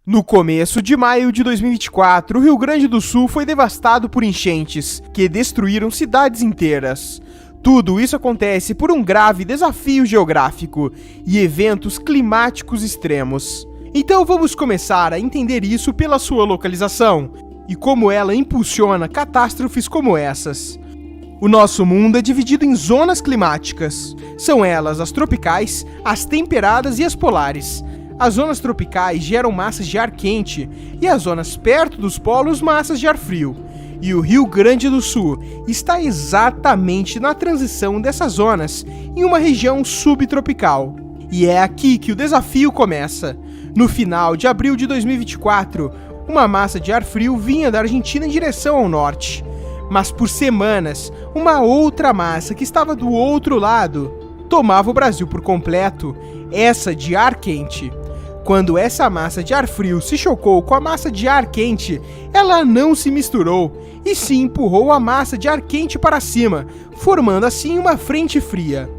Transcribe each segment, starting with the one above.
No começo de maio de 2024, o Rio Grande do Sul foi devastado por enchentes, que destruíram cidades inteiras. Tudo isso acontece por um grave desafio geográfico e eventos climáticos extremos. Então vamos começar a entender isso pela sua localização e como ela impulsiona catástrofes como essas. O nosso mundo é dividido em zonas climáticas. São elas as tropicais, as temperadas e as polares. As zonas tropicais geram massas de ar quente e as zonas perto dos polos massas de ar frio. E o Rio Grande do Sul está exatamente na transição dessas zonas em uma região subtropical. E é aqui que o desafio começa. No final de abril de 2024, uma massa de ar frio vinha da Argentina em direção ao norte. Mas por semanas, uma outra massa que estava do outro lado tomava o Brasil por completo, essa de ar quente. Quando essa massa de ar frio se chocou com a massa de ar quente, ela não se misturou, e sim empurrou a massa de ar quente para cima, formando assim uma frente fria.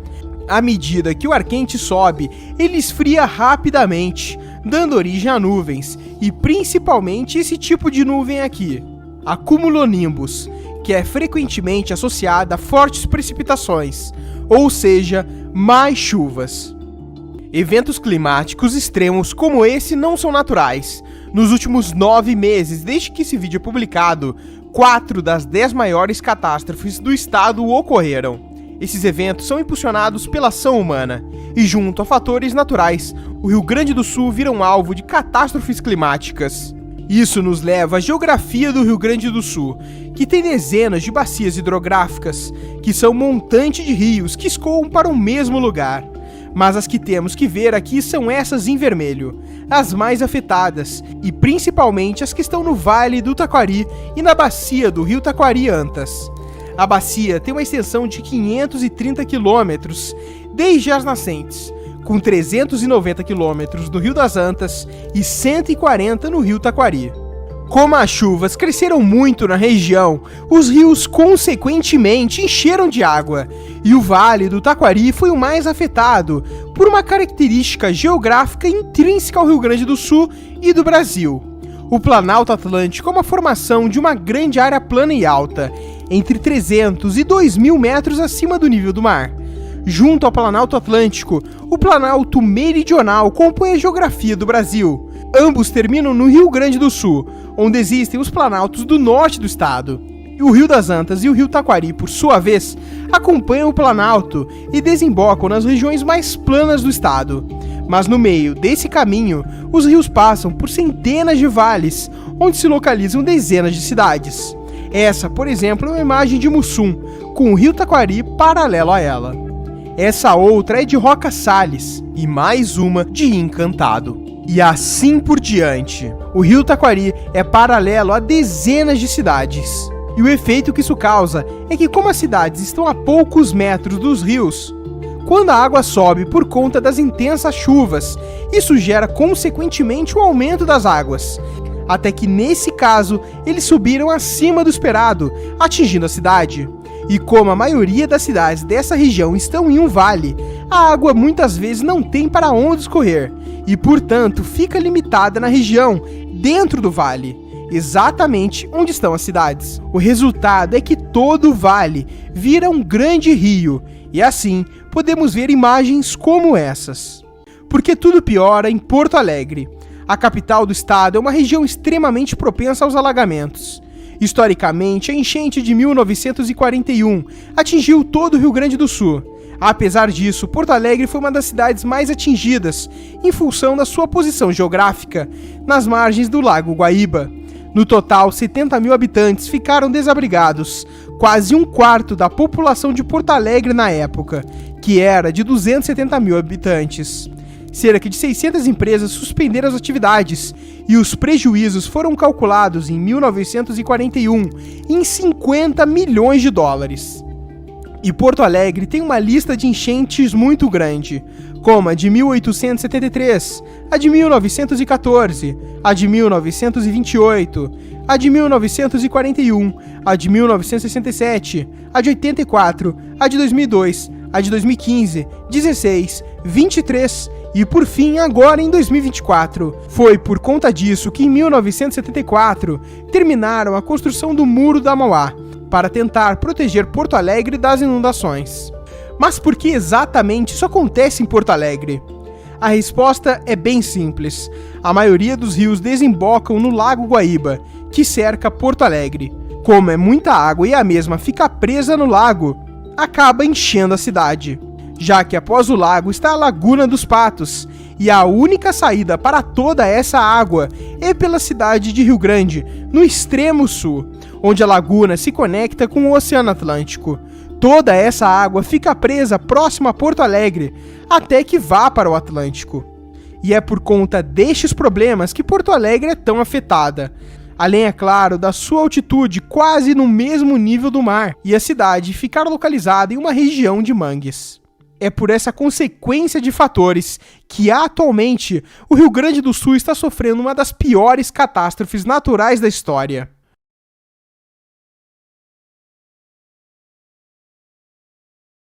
À medida que o ar quente sobe, ele esfria rapidamente, dando origem a nuvens, e principalmente esse tipo de nuvem aqui, a cumulonimbus, que é frequentemente associada a fortes precipitações, ou seja, mais chuvas. Eventos climáticos extremos como esse não são naturais. Nos últimos 9 meses, desde que esse vídeo é publicado, 4 das 10 maiores catástrofes do estado ocorreram. Esses eventos são impulsionados pela ação humana, e junto a fatores naturais, o Rio Grande do Sul vira um alvo de catástrofes climáticas. Isso nos leva à geografia do Rio Grande do Sul, que tem dezenas de bacias hidrográficas, que são um montante de rios que escoam para o mesmo lugar. Mas as que temos que ver aqui são essas em vermelho, as mais afetadas, e principalmente as que estão no Vale do Taquari e na bacia do Rio Taquari-Antas. A bacia tem uma extensão de 530 quilômetros desde as nascentes, com 390 quilômetros no Rio das Antas e 140 no Rio Taquari. Como as chuvas cresceram muito na região, os rios consequentemente encheram de água, e o Vale do Taquari foi o mais afetado por uma característica geográfica intrínseca ao Rio Grande do Sul e do Brasil. O Planalto Atlântico é uma formação de uma grande área plana e alta, entre 300 e 2.000 metros acima do nível do mar. Junto ao Planalto Atlântico, o Planalto Meridional compõe a geografia do Brasil. Ambos terminam no Rio Grande do Sul, onde existem os planaltos do norte do estado. E o Rio das Antas e o Rio Taquari, por sua vez, acompanham o Planalto e desembocam nas regiões mais planas do estado. Mas no meio desse caminho, os rios passam por centenas de vales, onde se localizam dezenas de cidades. Essa, por exemplo, é uma imagem de Mussum, com o Rio Taquari paralelo a ela. Essa outra é de Roca Salles, e mais uma de Encantado. E assim por diante. O Rio Taquari é paralelo a dezenas de cidades. E o efeito que isso causa é que, como as cidades estão a poucos metros dos rios, quando a água sobe por conta das intensas chuvas, isso gera consequentemente um aumento das águas. Até que nesse caso, eles subiram acima do esperado, atingindo a cidade. E como a maioria das cidades dessa região estão em um vale, a água muitas vezes não tem para onde escorrer, e portanto fica limitada na região, dentro do vale, exatamente onde estão as cidades. O resultado é que todo o vale vira um grande rio, e assim podemos ver imagens como essas. Porque tudo piora em Porto Alegre. A capital do estado é uma região extremamente propensa aos alagamentos. Historicamente, a enchente de 1941 atingiu todo o Rio Grande do Sul. Apesar disso, Porto Alegre foi uma das cidades mais atingidas, em função da sua posição geográfica, nas margens do Lago Guaíba. No total, 70.000 habitantes ficaram desabrigados, quase um quarto da população de Porto Alegre na época, que era de 270.000 habitantes. Cerca de 600 empresas suspenderam as atividades, e os prejuízos foram calculados em 1941 em 50 milhões de dólares. E Porto Alegre tem uma lista de enchentes muito grande, como a de 1873, a de 1914, a de 1928, a de 1941, a de 1967, a de 84, a de 2002, a de 2015, 16, 23 E por fim, agora em 2024, foi por conta disso que em 1974 terminaram a construção do Muro da Mauá, para tentar proteger Porto Alegre das inundações. Mas por que exatamente isso acontece em Porto Alegre? A resposta é bem simples. A maioria dos rios desembocam no Lago Guaíba, que cerca Porto Alegre. Como é muita água e a mesma fica presa no lago, acaba enchendo a cidade. Já que após o lago está a Laguna dos Patos, e a única saída para toda essa água é pela cidade de Rio Grande, no extremo sul, onde a laguna se conecta com o Oceano Atlântico. Toda essa água fica presa próxima a Porto Alegre, até que vá para o Atlântico. E é por conta destes problemas que Porto Alegre é tão afetada. Além, é claro, da sua altitude quase no mesmo nível do mar, e a cidade ficar localizada em uma região de mangues. É por essa consequência de fatores que, atualmente, o Rio Grande do Sul está sofrendo uma das piores catástrofes naturais da história.